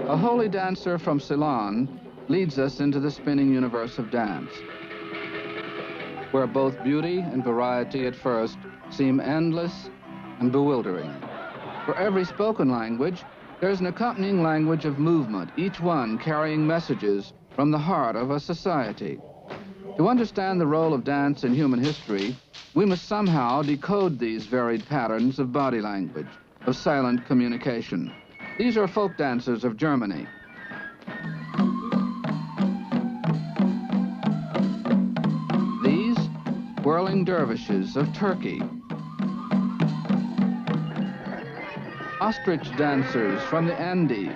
A holy dancer from Ceylon leads us into the spinning universe of dance, where both beauty and variety at first seem endless and bewildering. For every spoken language, there's an accompanying language of movement, each one carrying messages from the heart of a society. To understand the role of dance in human history, we must somehow decode these varied patterns of body language, of silent communication. These are folk dancers of Germany. These, whirling dervishes of Turkey. Ostrich dancers from the Andes.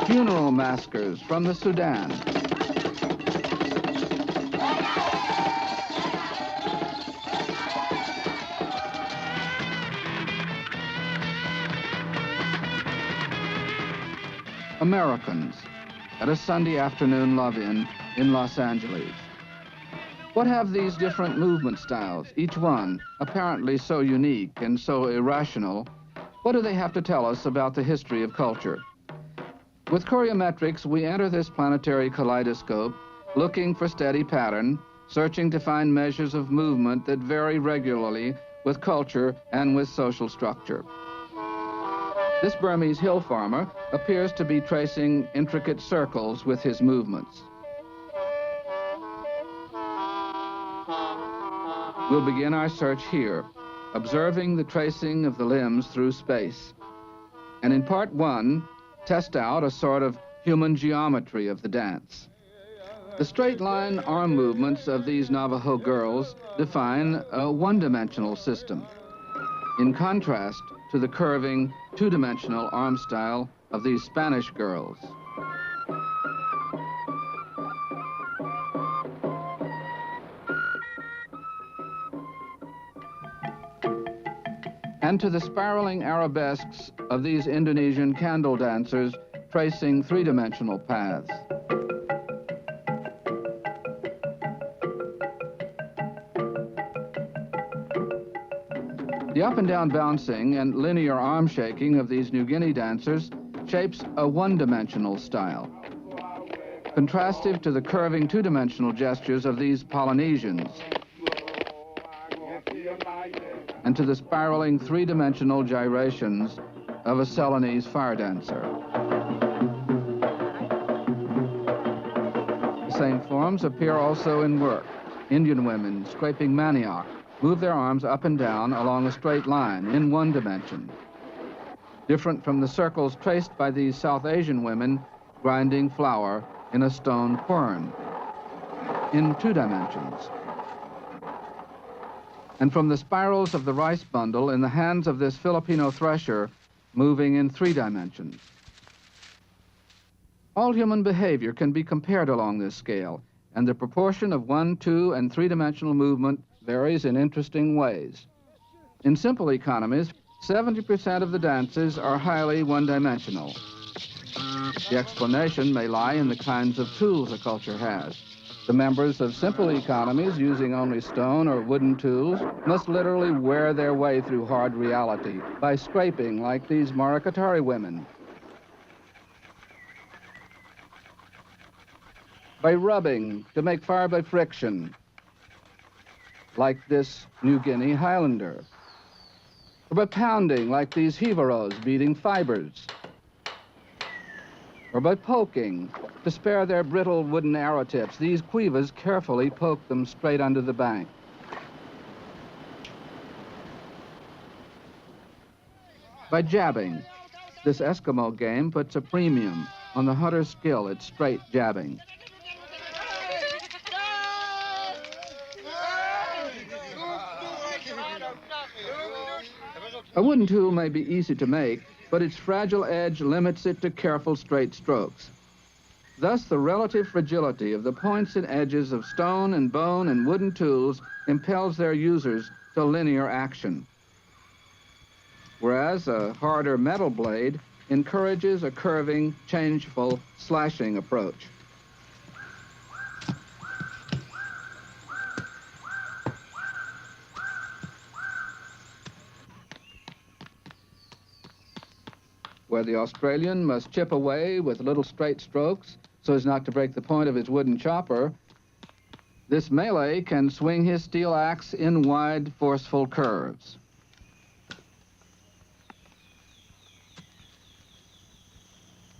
Funeral maskers from the Sudan. Americans at a Sunday afternoon love-in in Los Angeles. What have these different movement styles, each one apparently so unique and so irrational, what do they have to tell us about the history of culture? With Koreometrics, we enter this planetary kaleidoscope, looking for steady pattern, searching to find measures of movement that vary regularly with culture and with social structure. This Burmese hill farmer appears to be tracing intricate circles with his movements. We'll begin our search here, observing the tracing of the limbs through space. And in part one, test out a sort of human geometry of the dance. The straight line arm movements of these Navajo girls define a one-dimensional system, in contrast to the curving, two-dimensional arm style of these Spanish girls. And to the spiraling arabesques of these Indonesian candle dancers tracing three-dimensional paths. The up and down bouncing and linear arm shaking of these New Guinea dancers shapes a one-dimensional style, contrastive to the curving two-dimensional gestures of these Polynesians, and to the spiraling three-dimensional gyrations of a Ceylonese fire dancer. The same forms appear also in work. Indian women scraping manioc move their arms up and down along a straight line in one dimension, different from the circles traced by these South Asian women grinding flour in a stone quern in two dimensions, and from the spirals of the rice bundle in the hands of this Filipino thresher moving in three dimensions. All human behavior can be compared along this scale, and the proportion of one, two, and three-dimensional movement varies in interesting ways. In simple economies, 70% of the dances are highly one-dimensional. The explanation may lie in the kinds of tools a culture has. The members of simple economies using only stone or wooden tools must literally wear their way through hard reality by scraping like these Maracatari women, by rubbing to make fire by friction like this New Guinea Highlander, or by pounding like these Jivaros beating fibers, or by poking to spare their brittle wooden arrow tips. These Cuivas carefully poke them straight under the bank. By jabbing, this Eskimo game puts a premium on the hunter's skill at straight jabbing. A wooden tool may be easy to make, but its fragile edge limits it to careful straight strokes. Thus, the relative fragility of the points and edges of stone and bone and wooden tools impels their users to linear action, whereas a harder metal blade encourages a curving, changeful, slashing approach. where the Australian must chip away with little straight strokes so as not to break the point of his wooden chopper, this Malay can swing his steel axe in wide, forceful curves.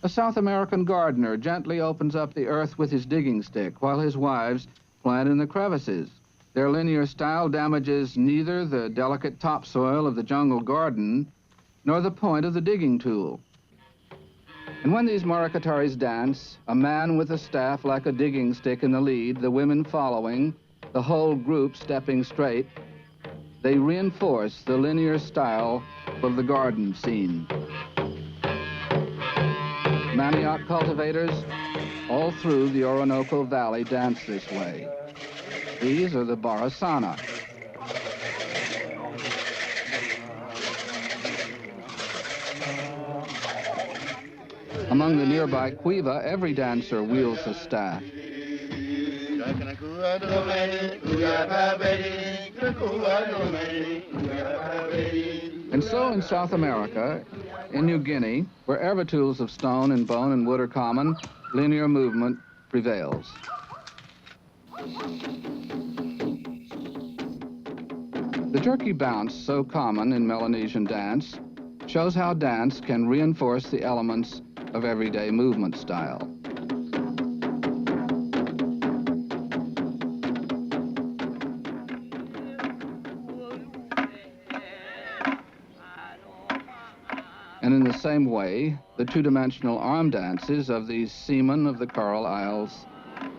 A South American gardener gently opens up the earth with his digging stick while his wives plant in the crevices. Their linear style damages neither the delicate topsoil of the jungle garden nor the point of the digging tool. And when these Maracataris dance, a man with a staff like a digging stick in the lead, the women following, the whole group stepping straight, they reinforce the linear style of the garden scene. Manioc cultivators all through the Orinoco Valley dance this way. These are the Barasana. Among the nearby Cuiva, every dancer wields a staff. And so in South America, in New Guinea, wherever tools of stone and bone and wood are common, linear movement prevails. The jerky bounce, so common in Melanesian dance, shows how dance can reinforce the elements of everyday movement style. And in the same way, the two-dimensional arm dances of these seamen of the Coral Isles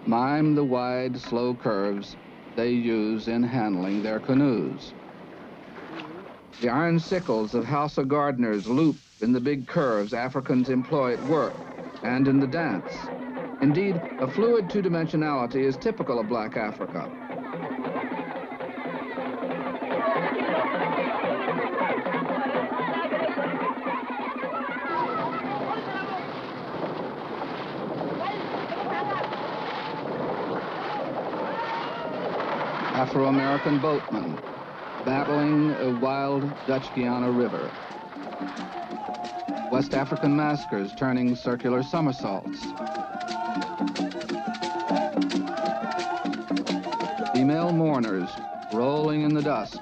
mime the wide, slow curves they use in handling their canoes. The iron sickles of Hausa gardeners loop in the big curves Africans employ at work and in the dance. Indeed, a fluid two-dimensionality is typical of Black Africa. Afro-American boatmen battling a wild Dutch Guiana river. West African maskers turning circular somersaults. Female mourners rolling in the dust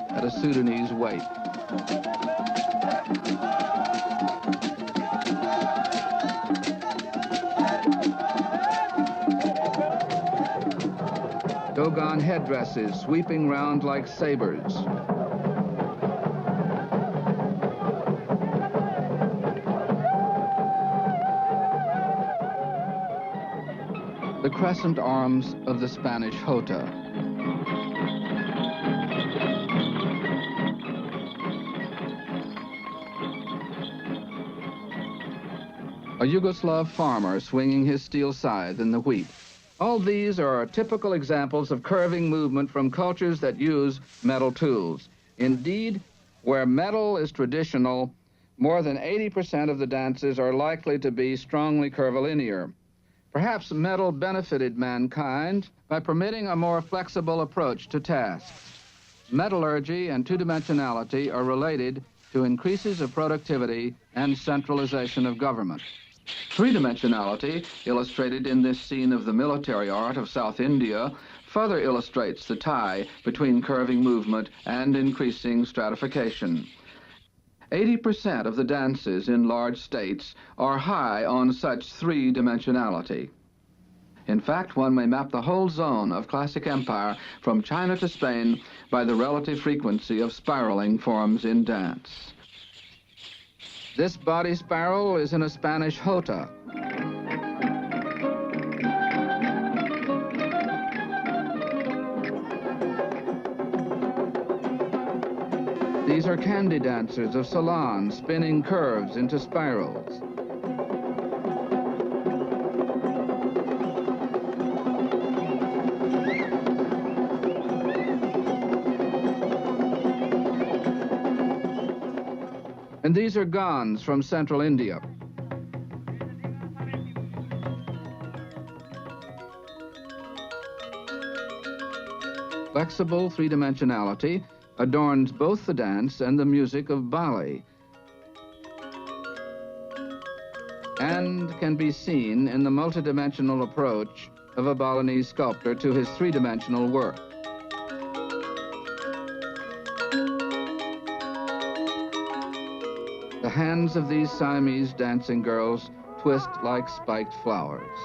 at a Sudanese wake. Dogon headdresses sweeping round like sabers. The crescent arms of the Spanish jota. A Yugoslav farmer swinging his steel scythe in the wheat. All these are typical examples of curving movement from cultures that use metal tools. Indeed, where metal is traditional, more than 80% of the dances are likely to be strongly curvilinear. Perhaps metal benefited mankind by permitting a more flexible approach to tasks. Metallurgy and two-dimensionality are related to increases of productivity and centralization of government. Three-dimensionality, illustrated in this scene of the military art of South India, further illustrates the tie between curving movement and increasing stratification. 80% of the dances in large states are high on such three-dimensionality. In fact, one may map the whole zone of classic empire from China to Spain by the relative frequency of spiraling forms in dance. This body spiral is in a Spanish jota. These are candy dancers of Ceylon spinning curves into spirals. And these are gans from central India. Flexible three-dimensionality adorns both the dance and the music of ballet. and can be seen in the multidimensional approach of a Balinese sculptor to his three-dimensional work. The hands of these Siamese dancing girls twist like spiked flowers.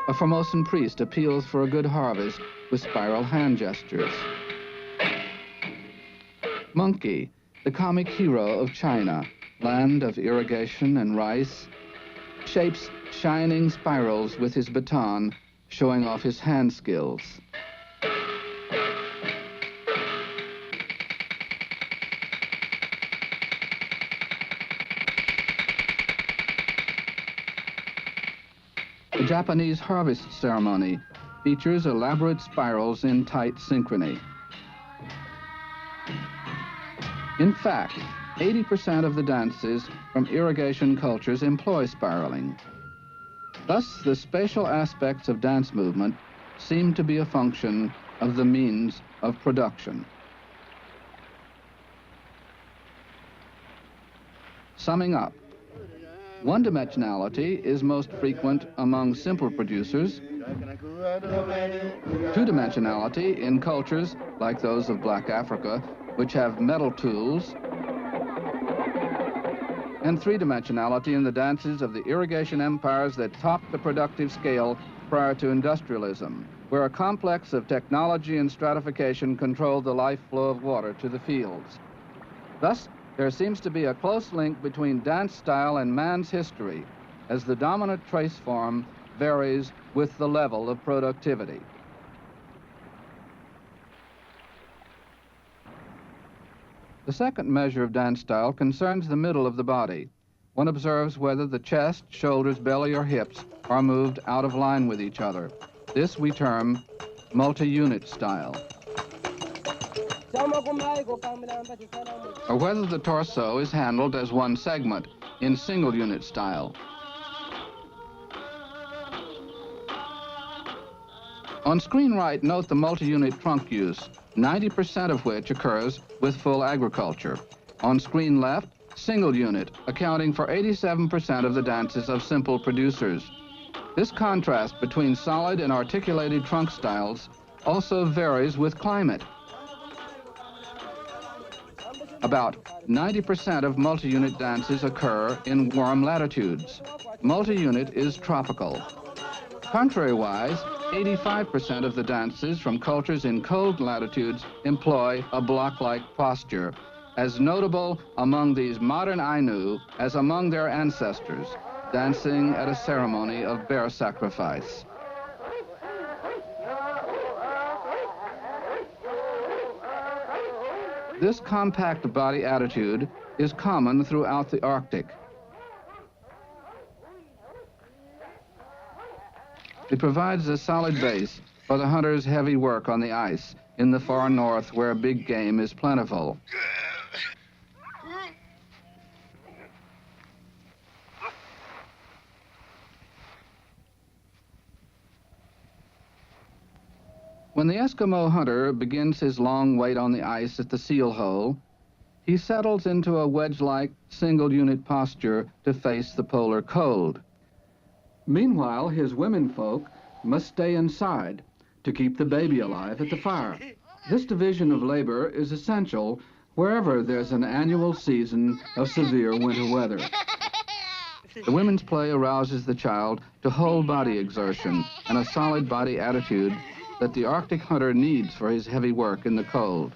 A Formosan priest appeals for a good harvest with spiral hand gestures. Monkey, the comic hero of China, land of irrigation and rice, shapes shining spirals with his baton, showing off his hand skills. The Japanese harvest ceremony features elaborate spirals in tight synchrony. In fact, 80% of the dances from irrigation cultures employ spiraling. Thus, the spatial aspects of dance movement seem to be a function of the means of production. Summing up, one-dimensionality is most frequent among simple producers. Two-dimensionality in cultures like those of Black Africa, which have metal tools. And three-dimensionality in the dances of the irrigation empires that topped the productive scale prior to industrialism, where a complex of technology and stratification controlled the life flow of water to the fields. Thus, there seems to be a close link between dance style and man's history, as the dominant trace form varies with the level of productivity. The second measure of dance style concerns the middle of the body. One observes whether the chest, shoulders, belly, or hips are moved out of line with each other. This we term multi-unit style. Or whether the torso is handled as one segment in single-unit style. On screen right, note the multi-unit trunk use, 90% of which occurs with full agriculture. On screen left, single unit, accounting for 87% of the dances of simple producers. This contrast between solid and articulated trunk styles also varies with climate. About 90% of multi-unit dances occur in warm latitudes. Multi-unit is tropical. Contrary-wise, 85% of the dances from cultures in cold latitudes employ a block-like posture, as notable among these modern Ainu as among their ancestors, dancing at a ceremony of bear sacrifice. This compact body attitude is common throughout the Arctic. It provides a solid base for the hunter's heavy work on the ice in the far north where big game is plentiful. When the Eskimo hunter begins his long wait on the ice at the seal hole, he settles into a wedge-like single-unit posture to face the polar cold. Meanwhile, his womenfolk must stay inside to keep the baby alive at the fire. This division of labor is essential wherever there's an annual season of severe winter weather. The women's play arouses the child to whole body exertion and a solid body attitude that the Arctic hunter needs for his heavy work in the cold.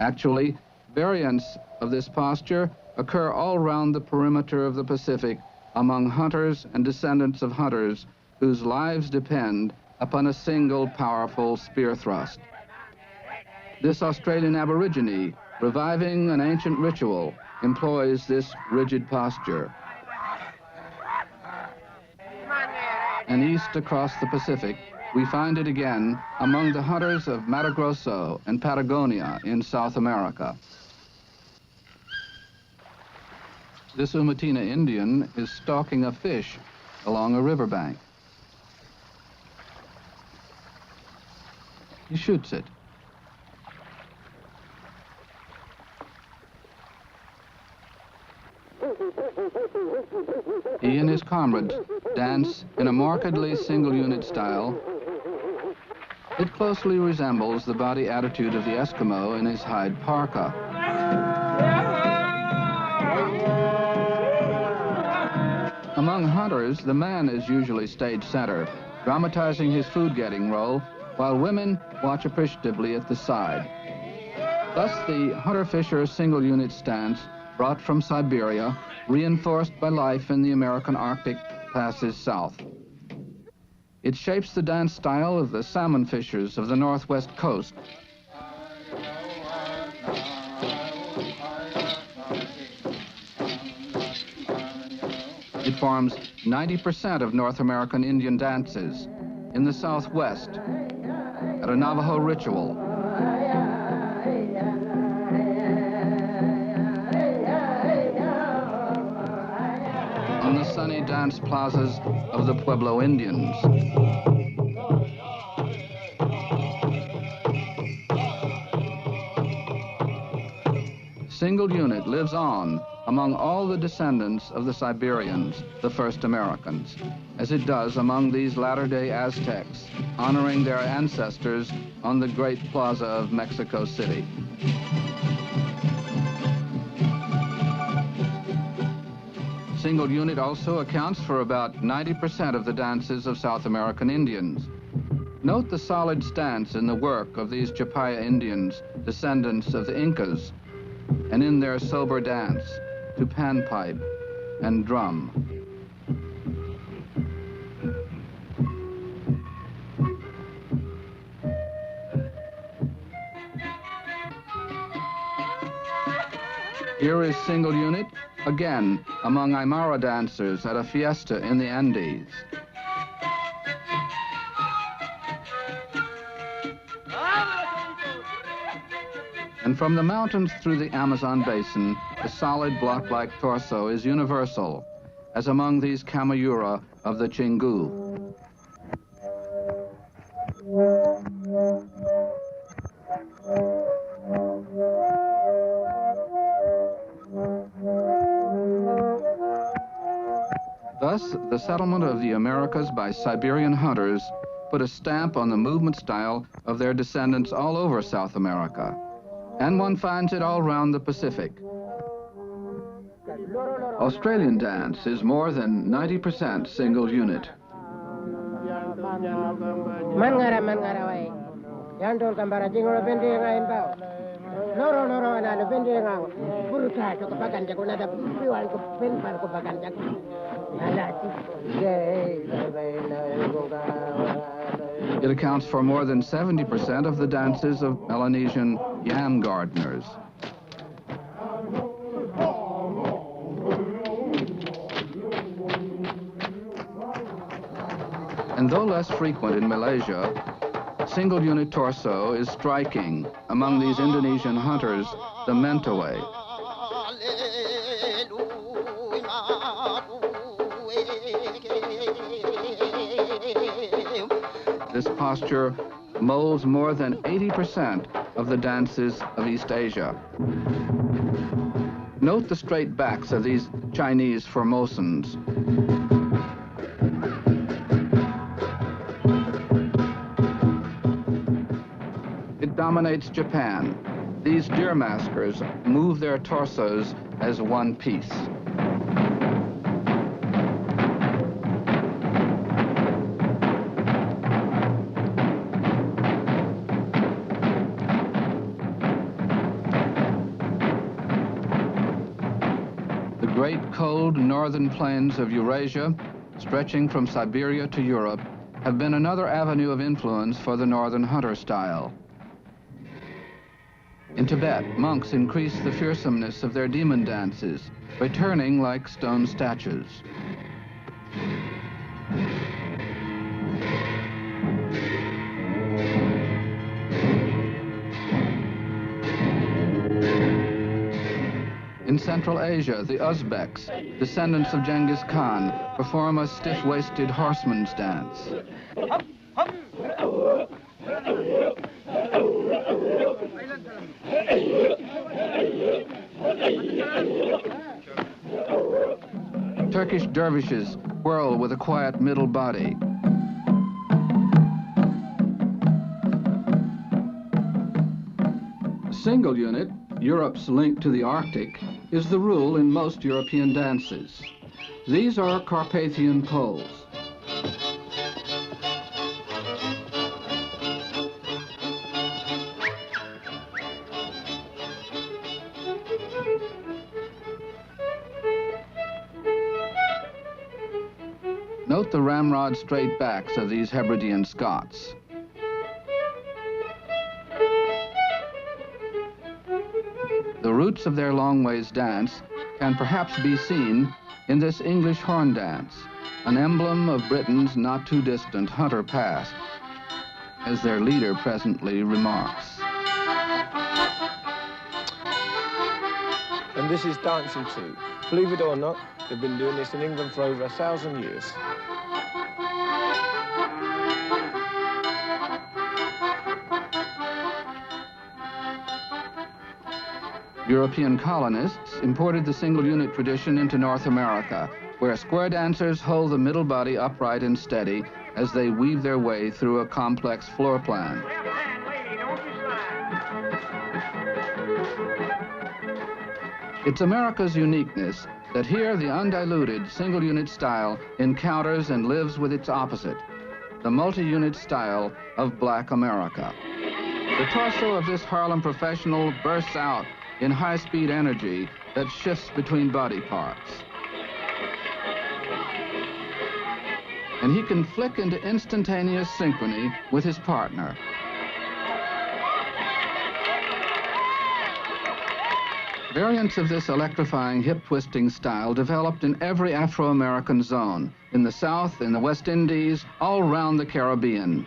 Actually, variants of this posture occur all round the perimeter of the Pacific among hunters and descendants of hunters whose lives depend upon a single powerful spear thrust. This Australian Aborigine, reviving an ancient ritual, employs this rigid posture. And east across the Pacific, we find it again among the hunters of Mato Grosso and Patagonia in South America. This Umatina Indian is stalking a fish along a riverbank. He shoots it. He and his comrades dance in a markedly single-unit style. It closely resembles the body attitude of the Eskimo in his hide parka. Among hunters, the man is usually stage center, dramatizing his food-getting role, while women watch appreciatively at the side. Thus, the hunter-fisher single-unit stance, brought from Siberia, reinforced by life in the American Arctic, passes south. It shapes the dance style of the salmon fishers of the northwest coast. It forms 90% of North American Indian dances. In the southwest, at a Navajo ritual. On the sunny dance plazas of the Pueblo Indians. Single unit lives on among all the descendants of the Siberians, the first Americans, as it does among these latter-day Aztecs, honoring their ancestors on the great plaza of Mexico City. Single unit also accounts for about 90% of the dances of South American Indians. Note the solid stance in the work of these Chapaya Indians, descendants of the Incas, and in their sober dance to panpipe and drum. Here is single unit, again among Aymara dancers at a fiesta in the Andes. And from the mountains through the Amazon basin, the solid block-like torso is universal, as among these Kamayura of the Chingu. Thus, the settlement of the Americas by Siberian hunters put a stamp on the movement style of their descendants all over South America. And one finds it all round the Pacific. Australian dance is more than 90% single unit. It accounts for more than 70% of the dances of Melanesian yam gardeners. And though less frequent in Malaysia, single unit torso is striking among these Indonesian hunters, the Mentawai. This posture molds more than 80% of the dances of East Asia. Note the straight backs of these Chinese Formosans. It dominates Japan. These deer maskers move their torsos as one piece. Great cold northern plains of Eurasia, stretching from Siberia to Europe, have been another avenue of influence for the northern hunter style. In Tibet, monks increased the fearsomeness of their demon dances by turning like stone statues. In Central Asia, the Uzbeks, descendants of Genghis Khan, perform a stiff-waisted horseman's dance. Turkish dervishes whirl with a quiet middle body. Single unit, Europe's link to the Arctic, is the rule in most European dances. These are Carpathian poles. Note the ramrod straight backs of these Hebridean Scots. The roots of their long ways dance can perhaps be seen in this English horn dance, an emblem of Britain's not too distant hunter past, as their leader presently remarks. And this is dancing too. Believe it or not, they've been doing this in England for over 1,000 years. European colonists imported the single unit tradition into North America, where square dancers hold the middle body upright and steady as they weave their way through a complex floor plan. It's America's uniqueness that here the undiluted single unit style encounters and lives with its opposite, the multi-unit style of Black America. The torso of this Harlem professional bursts out in high-speed energy that shifts between body parts. And he can flick into instantaneous synchrony with his partner. Variants of this electrifying hip-twisting style developed in every Afro-American zone, in the South, in the West Indies, all round the Caribbean.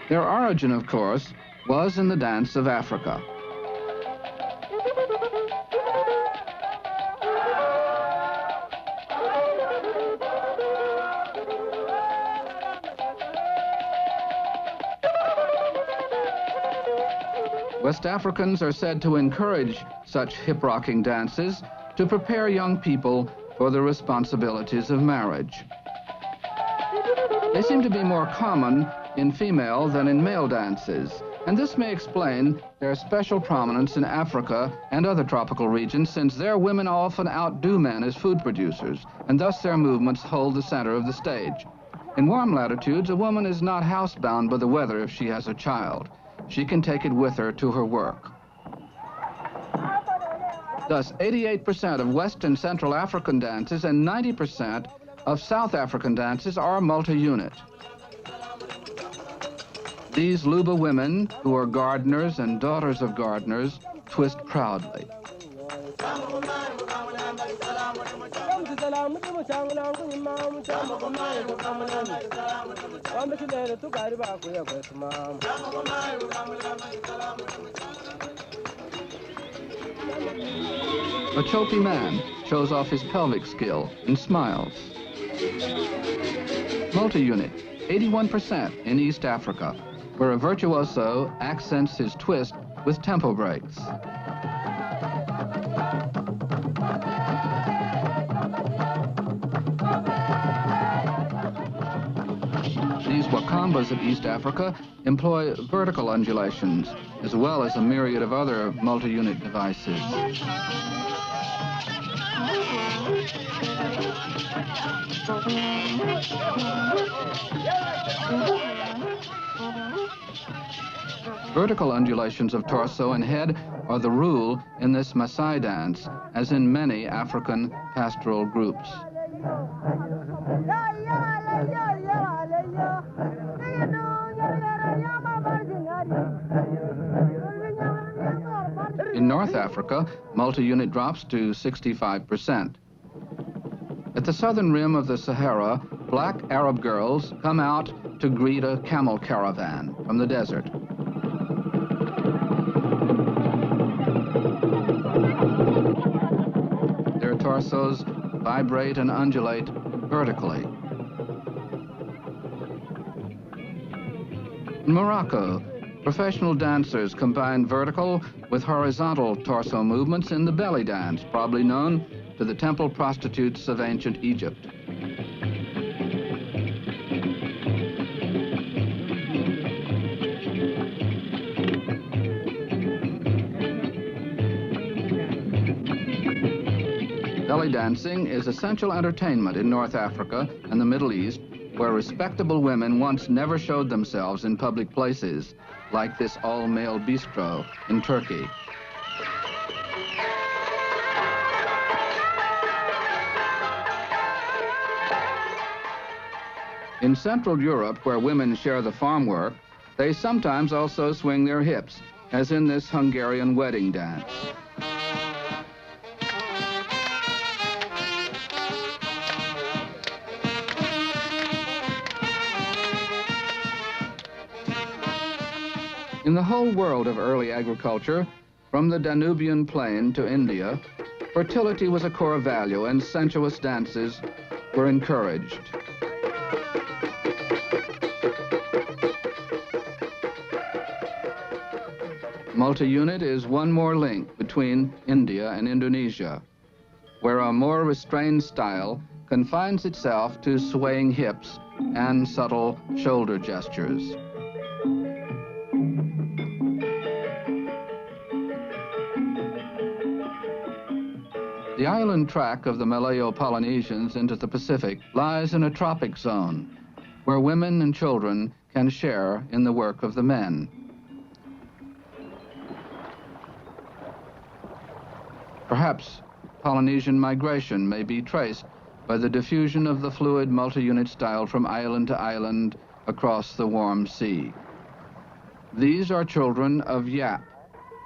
Their origin, of course, was in the dance of Africa. West Africans are said to encourage such hip-rocking dances to prepare young people for the responsibilities of marriage. They seem to be more common in female than in male dances, and this may explain their special prominence in Africa and other tropical regions, since their women often outdo men as food producers, and thus their movements hold the center of the stage. In warm latitudes, a woman is not housebound by the weather if she has a child. She can take it with her to her work. Thus, 88% of West and Central African dances and 90% of South African dances are multi-unit. These Luba women, who are gardeners and daughters of gardeners, twist proudly. A Chopi man shows off his pelvic skill and smiles. Multi-unit, 81% in East Africa, where a virtuoso accents his twist with tempo breaks. These Wakambas of East Africa employ vertical undulations, as well as a myriad of other multi-unit devices. Vertical undulations of torso and head are the rule in this Maasai dance, as in many African pastoral groups. In North Africa, multi-unit drops to 65%. At the southern rim of the Sahara, black Arab girls come out to greet a camel caravan from the desert. Their torsos vibrate and undulate vertically. In Morocco, Professional dancers combine vertical with horizontal torso movements in the belly dance, probably known to the temple prostitutes of ancient Egypt. Belly dancing is essential entertainment in North Africa and the Middle East, where respectable women once never showed themselves in public places, like this all-male bistro in Turkey. In Central Europe, where women share the farm work, they sometimes also swing their hips, as in this Hungarian wedding dance. In the whole world of early agriculture, from the Danubian plain to India, fertility was a core value and sensuous dances were encouraged. Multi-unit is one more link between India and Indonesia, where a more restrained style confines itself to swaying hips and subtle shoulder gestures. The island track of the Malayo-Polynesians into the Pacific lies in a tropic zone, where women and children can share in the work of the men. Perhaps Polynesian migration may be traced by the diffusion of the fluid multi-unit style from island to island across the warm sea. These are children of Yap,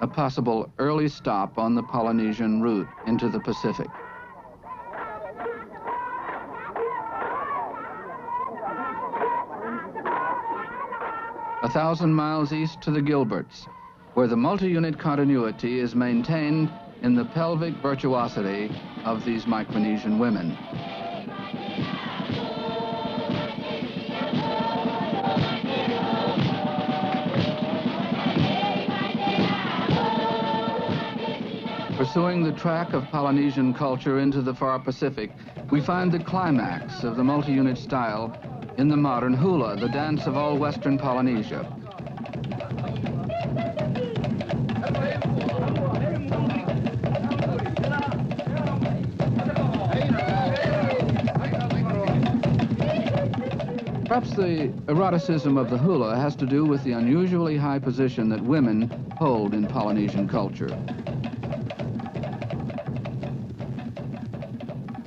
a possible early stop on the Polynesian route into the Pacific. A 1,000 miles east to the Gilberts, where the multi-unit continuity is maintained in the pelvic virtuosity of these Micronesian women. Pursuing the track of Polynesian culture into the far Pacific, we find the climax of the multi-unit style in the modern hula, the dance of all Western Polynesia. Perhaps the eroticism of the hula has to do with the unusually high position that women hold in Polynesian culture.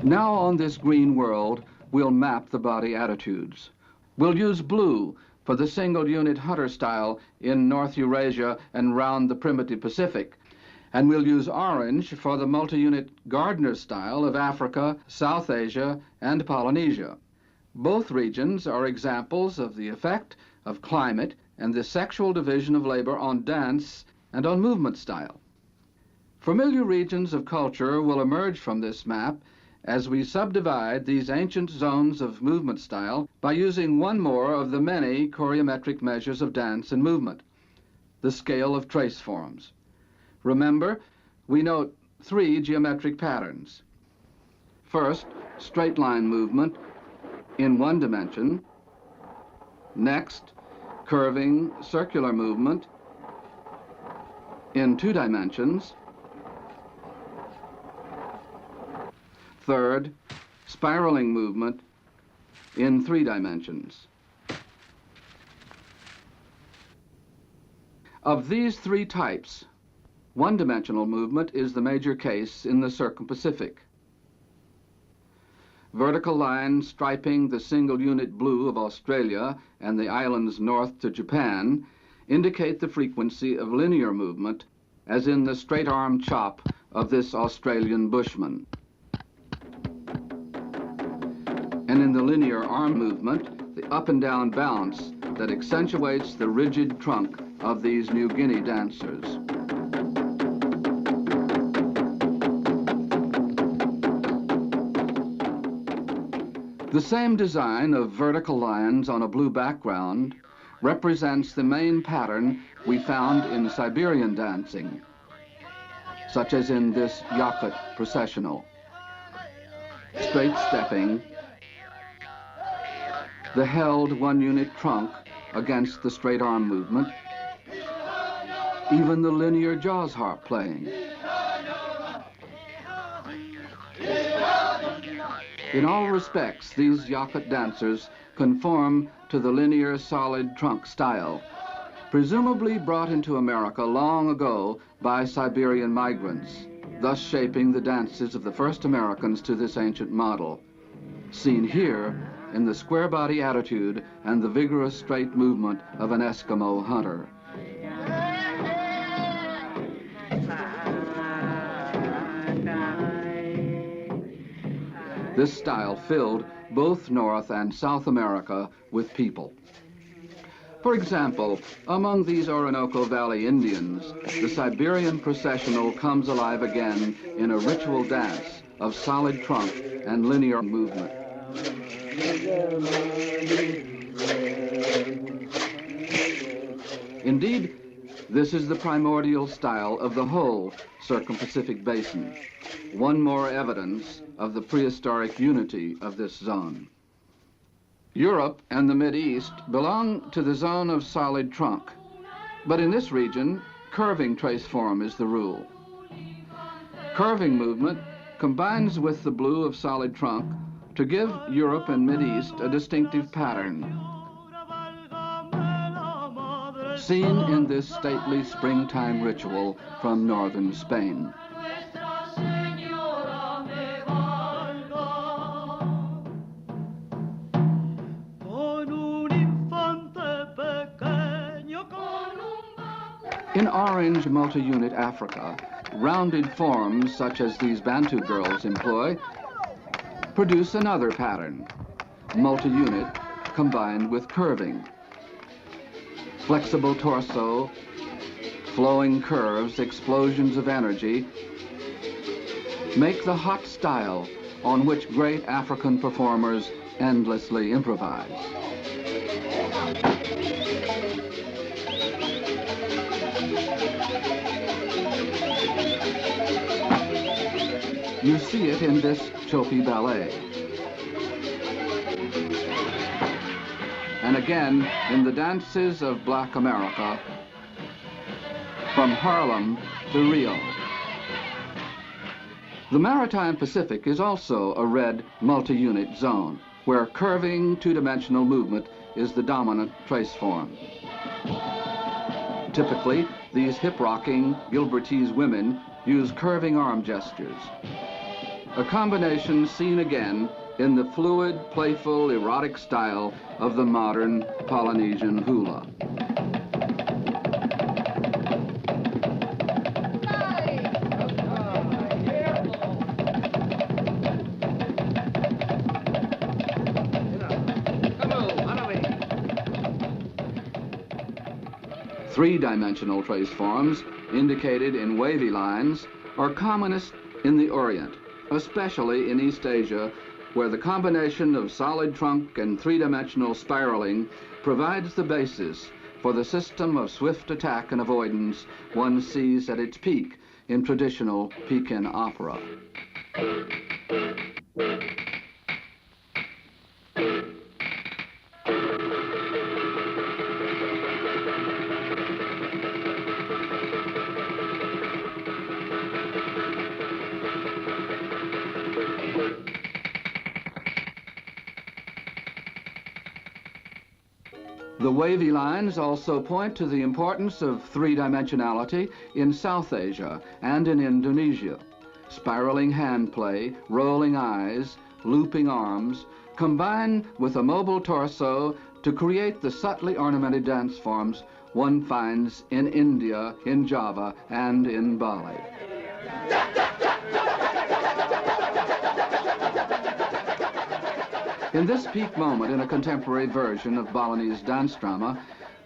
Now on this green world, we'll map the body attitudes. We'll use blue for the single unit hunter style in North Eurasia and round the primitive Pacific. And we'll use orange for the multi-unit gardener style of Africa, South Asia, and Polynesia. Both regions are examples of the effect of climate and the sexual division of labor on dance and on movement style. Familiar regions of culture will emerge from this map as we subdivide these ancient zones of movement style by using one more of the many choreometric measures of dance and movement, the scale of trace forms. Remember, we note 3 geometric patterns. First, straight line movement in 1 dimension. Next, curving circular movement in 2 dimensions. Third, spiraling movement in 3 dimensions. Of these 3 types, one-dimensional movement is the major case in the Circum-Pacific. Vertical lines striping the single unit blue of Australia and the islands north to Japan indicate the frequency of linear movement, as in the straight arm chop of this Australian bushman. And in the linear arm movement, the up and down bounce that accentuates the rigid trunk of these New Guinea dancers. The same design of vertical lines on a blue background represents the main pattern we found in Siberian dancing, such as in this yakut processional. Straight stepping, the held one-unit trunk against the straight arm movement, even the linear jaws harp playing. In all respects, these yakut dancers conform to the linear solid trunk style, presumably brought into America long ago by Siberian migrants, thus shaping the dances of the first Americans to this ancient model, seen here in the square body attitude and the vigorous straight movement of an Eskimo hunter. This style filled both North and South America with people. For example, among these Orinoco Valley Indians, the Siberian processional comes alive again in a ritual dance of solid trunk and linear movement. Indeed, this is the primordial style of the whole Circum-Pacific Basin, one more evidence of the prehistoric unity of this zone. Europe and the Mideast belong to the zone of solid trunk, but in this region, curving trace form is the rule. Curving movement combines with the blue of solid trunk to give Europe and Mideast a distinctive pattern, seen in this stately springtime ritual from northern Spain. In orange multi-unit Africa, rounded forms such as these Bantu girls employ produce another pattern, multi-unit combined with curving. Flexible torso, flowing curves, explosions of energy make the hot style on which great African performers endlessly improvise. You see it in this Chopi ballet. And again in the dances of Black America, from Harlem to Rio. The Maritime Pacific is also a red multi-unit zone, where curving two-dimensional movement is the dominant trace form. Typically, these hip-rocking Gilbertese women use curving arm gestures, a combination seen again in the fluid, playful, erotic style of the modern Polynesian hula. Three-dimensional trace forms, indicated in wavy lines, are commonest in the Orient, especially in East Asia, where the combination of solid trunk and three-dimensional spiraling provides the basis for the system of swift attack and avoidance one sees at its peak in traditional Pekin opera. The wavy lines also point to the importance of three-dimensionality in South Asia and in Indonesia. Spiraling hand play, rolling eyes, looping arms combine with a mobile torso to create the subtly ornamented dance forms one finds in India, in Java, and in Bali. In this peak moment in a contemporary version of Balinese dance drama,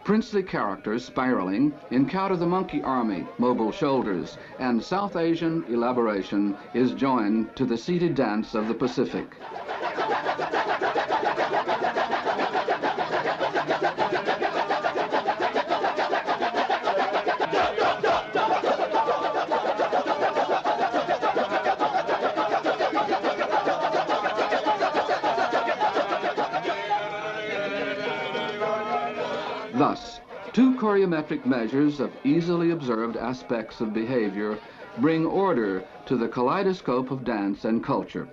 princely characters spiraling encounter the monkey army, mobile shoulders, and South Asian elaboration is joined to the seated dance of the Pacific. Koreometric measures of easily observed aspects of behavior bring order to the kaleidoscope of dance and culture.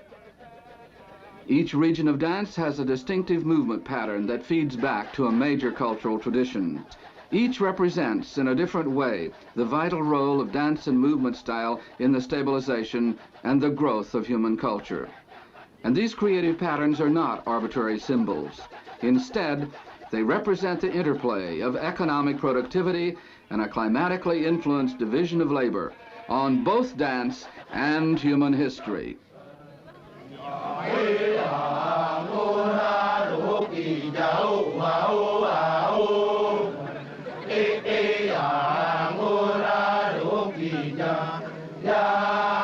Each region of dance has a distinctive movement pattern that feeds back to a major cultural tradition. Each represents, in a different way, the vital role of dance and movement style in the stabilization and the growth of human culture. And these creative patterns are not arbitrary symbols. Instead, they represent the interplay of economic productivity and a climatically influenced division of labor on both dance and human history. Yeah.